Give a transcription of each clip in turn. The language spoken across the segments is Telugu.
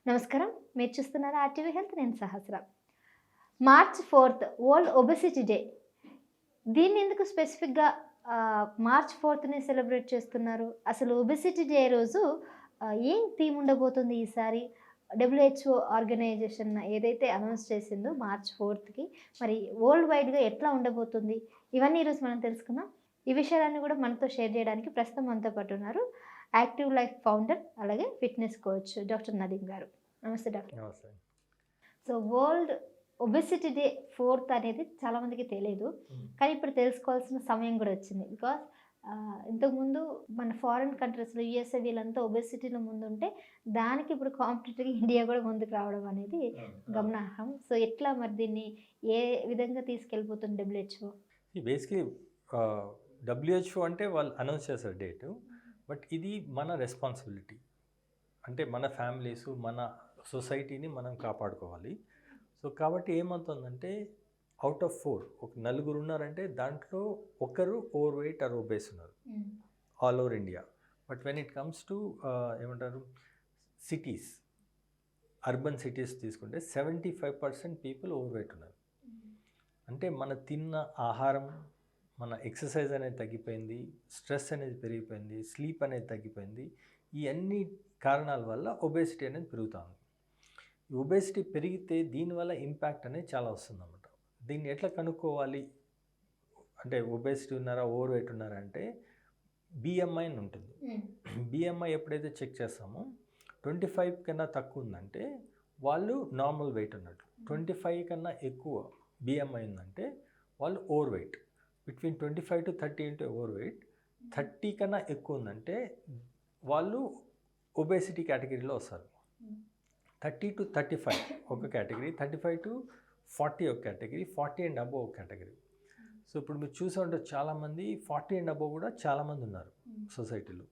నమస్కారం. మీరు చూస్తున్నారు ఆర్టీవీ హెల్త్. నేను Sahasra. March 4 World Obesity Day. దీన్ని ఎందుకు స్పెసిఫిక్‌గా మార్చ్ 4ని సెలబ్రేట్ చేస్తున్నారు? అసలు ఒబెసిటీ డే రోజు ఏం థీమ్ ఉండబోతుంది ఈసారి? డబ్ల్యూహెచ్ఓ ఆర్గనైజేషన్ ఏదైతే అనౌన్స్ చేసిందో మార్చ్ 4కి మరి వరల్డ్ వైడ్‌గా ఎట్లా ఉండబోతుంది? ఇవన్నీ ఈరోజు మనం తెలుసుకుందాం. ఈ విషయాలన్నీ కూడా మనతో షేర్ చేయడానికి ప్రస్తుతం మనతో పాటు ఉన్నారు యాక్టివ్ లైఫ్ ఫౌండర్ అలాగే ఫిట్‌నెస్ కోచ్ డాక్టర్ నదీమ్ గారు. నమస్తే డాక్టర్. నమస్తే. So world Obesity day 4th అనేది చాలామందికి తెలియదు. కానీ ఇప్పుడు తెలుసుకోవాల్సిన సమయం కూడా వచ్చింది. బికాస్ ఇంతకుముందు మన ఫారిన్ కంట్రీస్‌లో యూఎస్ఏ వీళ్ళంతా ఒబెసిటీలో ముందుంటే దానికి ఇప్పుడు కాంపిటీటివ్‌గా ఇండియా కూడా ముందుకు రావడం అనేది గమనార్హం. సో ఎట్లా మరి దీన్ని ఏ విధంగా తీసుకెళ్ళిపోతుంది డబ్ల్యూహెచ్ఓ? బేసిక్‌లీ డబ్ల్యూహెచ్ఓ అంటే వాళ్ళు అనౌన్స్ చేశారు డేటు. బట్ ఇది మన రెస్పాన్సిబిలిటీ. అంటే మన ఫ్యామిలీస్, మన సొసైటీని మనం కాపాడుకోవాలి. సో కాబట్టి ఏమవుతుందంటే అవుట్ ఆఫ్ 4 ఒక నలుగురు ఉన్నారంటే దాంట్లో ఒకరు ఓవర్ వెయిట్ ఆర్ ఒబేస్ ఉన్నారు all over India. But when it comes to ఏమంటారు సిటీస్, అర్బన్ సిటీస్ తీసుకుంటే 75% పీపుల్ ఓవర్ వెయిట్ ఉన్నారు. అంటే మన తిన్న ఆహారం, మన ఎక్సర్సైజ్ అనేది తగ్గిపోయింది, స్ట్రెస్ అనేది పెరిగిపోయింది, స్లీప్ అనేది తగ్గిపోయింది. ఈ అన్ని కారణాల వల్ల ఒబేసిటీ అనేది పెరుగుతుంది. ఈ ఒబేసిటీ పెరిగితే దీనివల్ల ఇంపాక్ట్ అనేది చాలా వస్తుందన్నమాట. దీన్ని ఎట్లా కనుక్కోవాలి అంటే ఒబేసిటీ ఉన్నారా, ఓవర్ వెయిట్ ఉన్నారా అంటే బిఎంఐ అని ఉంటుంది. బిఎంఐ ఎప్పుడైతే చెక్ చేస్తామో 25 కన్నా తక్కువ ఉందంటే వాళ్ళు నార్మల్ వెయిట్ ఉన్నట్టు. 25 కన్నా ఎక్కువ బిఎంఐ ఉందంటే వాళ్ళు ఓవర్ వెయిట్. బిట్వీన్ 25 to 30 అంటే ఓవర్ వెయిట్. 30 కన్నా ఎక్కువ ఉందంటే వాళ్ళు ఒబేసిటీ కేటగిరీలో వస్తారు. 30 to 35 ఒక కేటగిరీ, 35 to 40 ఒక కేటగిరీ, 40 and above ఒక కేటగిరీ. సో ఇప్పుడు మీరు చూసే ఉంటారు చాలామంది 40 and above కూడా చాలామంది ఉన్నారు సొసైటీలో.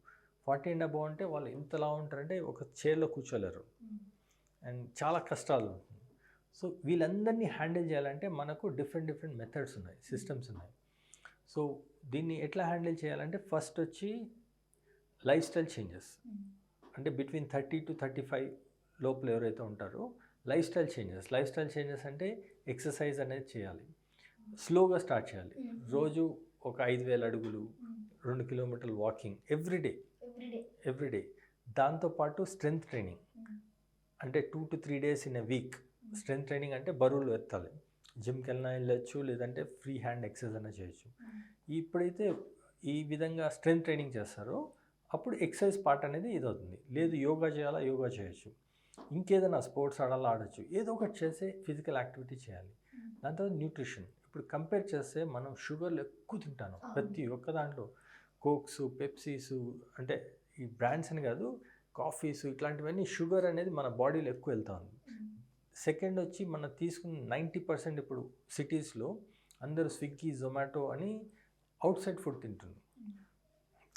40 and above అంటే వాళ్ళు ఎంతలా ఉంటారంటే ఒక చైర్లో కూర్చోలేరు అండ్ చాలా కష్టాలు ఉంటుంది. సో వీళ్ళందరినీ హ్యాండిల్ చేయాలంటే మనకు డిఫరెంట్ మెథడ్స్ ఉన్నాయి, సిస్టమ్స్ ఉన్నాయి. సో దీన్ని ఎట్లా హ్యాండిల్ చేయాలంటే ఫస్ట్ వచ్చి లైఫ్ స్టైల్ చేంజెస్. అంటే బిట్వీన్ 30 to 35 లోపల ఎవరైతే ఉంటారో లైఫ్ స్టైల్ చేంజెస్ అంటే ఎక్సర్సైజ్ అనేది చేయాలి, స్లోగా స్టార్ట్ చేయాలి. రోజు ఒక 5,000 అడుగులు, 2 కిలోమీటర్లు వాకింగ్ ఎవ్రీడే. దాంతోపాటు స్ట్రెంగ్త్ ట్రైనింగ్ అంటే 2 to 3 days in a week. Strength training అంటే బరువులు ఎత్తాలి, జిమ్కి వెళ్ళినా వెళ్ళచ్చు, లేదంటే ఫ్రీ హ్యాండ్ ఎక్సర్సైజ్ అయినా చేయొచ్చు. ఇప్పుడైతే ఈ విధంగా స్ట్రెంగ్త్ ట్రైనింగ్ చేస్తారో అప్పుడు ఎక్సర్సైజ్ పార్ట్ అనేది ఇది అవుతుంది. లేదు యోగా చేయాలా, యోగా చేయొచ్చు, ఇంకేదైనా స్పోర్ట్స్ ఆడాలా ఆడచ్చు, ఏదో ఒకటి చేసే ఫిజికల్ యాక్టివిటీ చేయాలి. దాని తర్వాత న్యూట్రిషన్. ఇప్పుడు కంపేర్ చేస్తే మనం షుగర్లు ఎక్కువ తింటాను, ప్రతి ఒక్క దాంట్లో కోక్స్, పెప్సీస్, అంటే ఈ బ్రాండ్స్ అని కాదు, కాఫీస్, ఇట్లాంటివన్నీ షుగర్ అనేది మన బాడీలో ఎక్కువ వెళ్తూ ఉంది. సెకండ్ వచ్చి మనం తీసుకున్న 90% ఇప్పుడు సిటీస్లో అందరూ స్విగ్గీ, జొమాటో అని అవుట్ సైడ్ ఫుడ్ తింటున్నారు.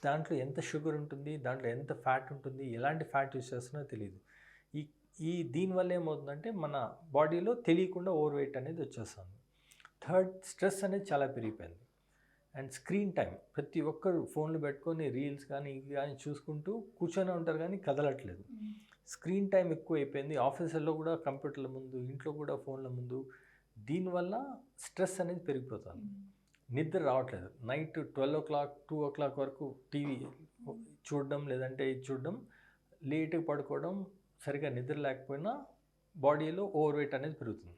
దాంట్లో ఎంత షుగర్ ఉంటుంది, దాంట్లో ఎంత ఫ్యాట్ ఉంటుంది, ఎలాంటి ఫ్యాట్ యూస్ చేస్తున్నా తెలియదు. దీనివల్ల ఏమవుతుందంటే మన బాడీలో తెలియకుండా ఓవర్ వెయిట్ అనేది వచ్చేస్తుంది. థర్డ్, స్ట్రెస్ అనేది చాలా పెరిగిపోయింది. అండ్ స్క్రీన్ టైం, ప్రతి ఒక్కరు ఫోన్లు పెట్టుకొని రీల్స్ కానీ ఇవి కానీ చూసుకుంటూ కూర్చొని ఉంటారు కానీ కదలట్లేదు. స్క్రీన్ టైం ఎక్కువ అయిపోయింది. ఆఫీసుల్లో కూడా కంప్యూటర్ల ముందు, ఇంట్లో కూడా ఫోన్ల ముందు. దీనివల్ల స్ట్రెస్ అనేది పెరిగిపోతుంది. నిద్ర రావట్లేదు. నైట్ 12 o'clock, 2 o'clock వరకు టీవీ చూడడం, లేదంటే ఇది చూడడం, లేట్గా పడుకోవడం, సరిగా నిద్ర లేకపోయినా బాడీలో ఓవర్ వెయిట్ అనేది పెరుగుతుంది.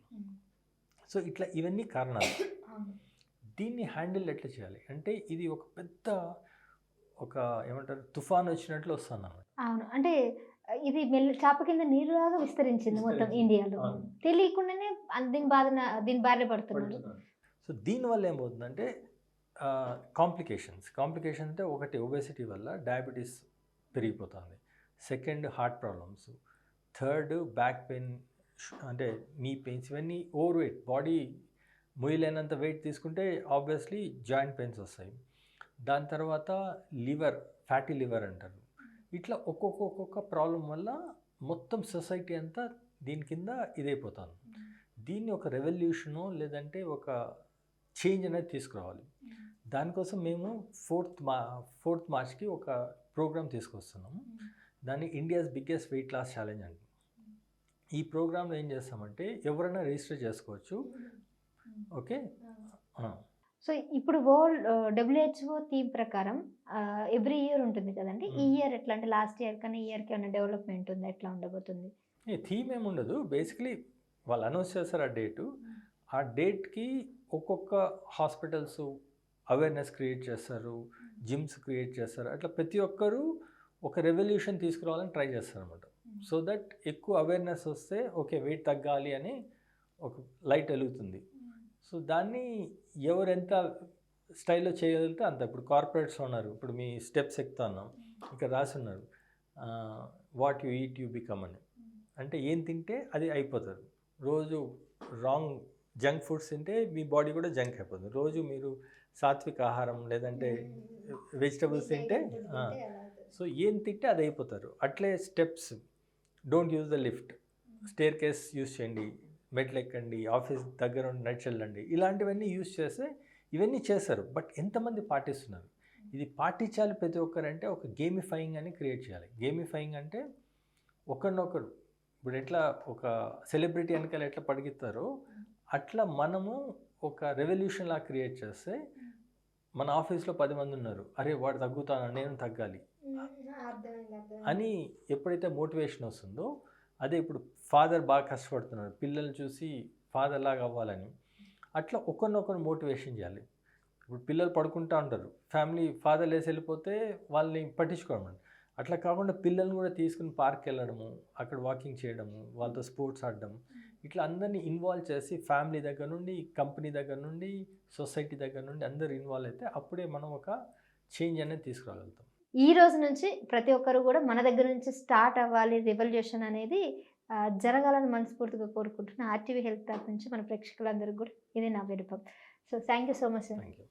సో ఇట్లా ఇవన్నీ కారణాలు. దీన్ని హ్యాండిల్ ఎట్లా చేయాలి అంటే ఇది ఒక పెద్ద ఏమంటారు తుఫాన్ వచ్చినట్లు వస్తుంది అన్నమాట. అవును. అంటే ఇది చాప కింద నీరులాగా విస్తరించింది మొత్తం ఇండియాలో. తెలియకుండానే దీని బారిన పడుతున్నారు. సో దీనివల్ల ఏమవుతుందంటే కాంప్లికేషన్స్ అంటే ఒకటి ఒబేసిటీ వల్ల డయాబెటీస్ పెరిగిపోతుంది, second heart problems, third back pain, అంటే నీ పెయిన్స్, ఇవన్నీ ఓవర్ వెయిట్, బాడీ మొయ్యలేనంత వెయిట్ తీసుకుంటే ఆబ్వియస్లీ జాయింట్ పెయిన్స్ వస్తాయి. దాని తర్వాత లివర్, ఫ్యాటీ లివర్ అంటారు. ఇట్లా ఒక్కొక్క ప్రాబ్లం వల్ల మొత్తం సొసైటీ అంతా దీని కింద ఇదైపోతుంది. దీన్ని ఒక రెవల్యూషను లేదంటే ఒక చేంజ్ అనేది తీసుకురావాలి. దానికోసం మేము 4th మార్చ్కి ఒక ప్రోగ్రామ్ తీసుకొస్తున్నాము. దాన్ని India's biggest weight loss challenge అంటాం. ఈ ప్రోగ్రాంలో ఏం చేస్తామంటే ఎవరైనా రిజిస్టర్ చేసుకోవచ్చు. ఓకే. సో ఇప్పుడు వరల్డ్ డబ్ల్యూహెచ్ఓ థీమ్ ప్రకారం ఎవ్రీ ఇయర్ ఉంటుంది కదండి. ఈ ఇయర్ ఎట్లా అంటే లాస్ట్ ఇయర్ కన్నా ఈ ఇయర్కి ఏమైనా డెవలప్మెంట్ ఉందా, ఎట్లా ఉండబోతుంది? ఈ థీమ్ ఏమి ఉండదు. బేసిక్లీ వాళ్ళు అనౌన్స్ చేస్తారు ఆ డేటు. ఆ డేట్కి ఒక్కొక్క హాస్పిటల్స్ అవేర్నెస్ క్రియేట్ చేస్తారు, జిమ్స్ క్రియేట్ చేస్తారు. అట్లా ప్రతి ఒక్కరూ ఒక రెవల్యూషన్ తీసుకురావాలని ట్రై చేస్తారు అనమాట. సో దట్ ఎక్కువ అవేర్నెస్ వస్తే ఓకే వెయిట్ తగ్గాలి అని ఒక లైట్ వెలుగుతుంది. సో దాన్ని ఎవరు ఎంత స్టైల్లో చేయగలిగితే అంత. ఇప్పుడు కార్పొరేట్స్ ఉన్నారు, ఇప్పుడు మీ స్టెప్స్ ఎక్కుతా ఉన్నాం, ఇక్కడ రాసి ఉన్నారు what you eat you become అని. అంటే ఏం తింటే అది అయిపోతారు. రోజు రాంగ్ జంక్ ఫుడ్స్ తింటే మీ బాడీ కూడా జంక్ అయిపోతుంది. రోజు మీరు సాత్విక ఆహారం లేదంటే వెజిటబుల్స్ తింటే సో ఏం తింటే అది అయిపోతారు. అట్లే steps, don't use the lift, staircase use చేయండి, మెట్లు ఎక్కండి, ఆఫీస్ దగ్గర నడిచి వెళ్ళండి, ఇలాంటివన్నీ యూజ్ చేస్తే ఇవన్నీ చేస్తారు. బట్ ఎంతమంది పాటిస్తున్నారు? ఇది పాటించాలి ప్రతి ఒక్కరంటే ఒక గేమిఫైయింగ్ అని క్రియేట్ చేయాలి. గేమిఫైయింగ్ అంటే ఒకరినొకరు ఇప్పుడు ఎట్లా ఒక సెలబ్రిటీ వెనకాల ఎట్లా పడిగిస్తారో అట్లా మనము ఒక రెవల్యూషన్ లా క్రియేట్ చేస్తే మన ఆఫీస్లో 10 మంది ఉన్నారు, అరే వాడు తగ్గుతాను నేను తగ్గాలి అని ఎప్పుడైతే మోటివేషన్ వస్తుందో, అదే ఇప్పుడు ఫాదర్ బాగా కష్టపడుతున్నారు పిల్లల్ని చూసి ఫాదర్ లాగా అవ్వాలని, అట్లా ఒకరినొకరు మోటివేషన్ చేయాలి. ఇప్పుడు పిల్లలు పడుకుంటూ ఉంటారు, ఫ్యామిలీ ఫాదర్ లేసి వెళ్ళిపోతే వాళ్ళని పట్టించుకోవడం. అట్లా కాకుండా పిల్లల్ని కూడా తీసుకుని పార్క్ వెళ్ళడము, అక్కడ వాకింగ్ చేయడము, వాళ్ళతో స్పోర్ట్స్ ఆడడం, ఇట్లా అందరినీ ఇన్వాల్వ్ చేసి ఫ్యామిలీ దగ్గర నుండి, కంపెనీ దగ్గర నుండి, సొసైటీ దగ్గర నుండి అందరు ఇన్వాల్వ్ అయితే అప్పుడే మనం ఒక చేంజ్ అనేది తీసుకురాగలుగుతాం. ఈ రోజు నుంచి ప్రతి ఒక్కరు కూడా మన దగ్గర నుంచి స్టార్ట్ అవ్వాలి రివల్యూషన్ అనేది జరగాలని మనస్ఫూర్తిగా కోరుకుంటున్న ఆర్టీవీ హెల్త్ తరఫు నుంచి మన ప్రేక్షకులందరికీ కూడా ఇది నా విన్నపం. So thank you so much. Thank you.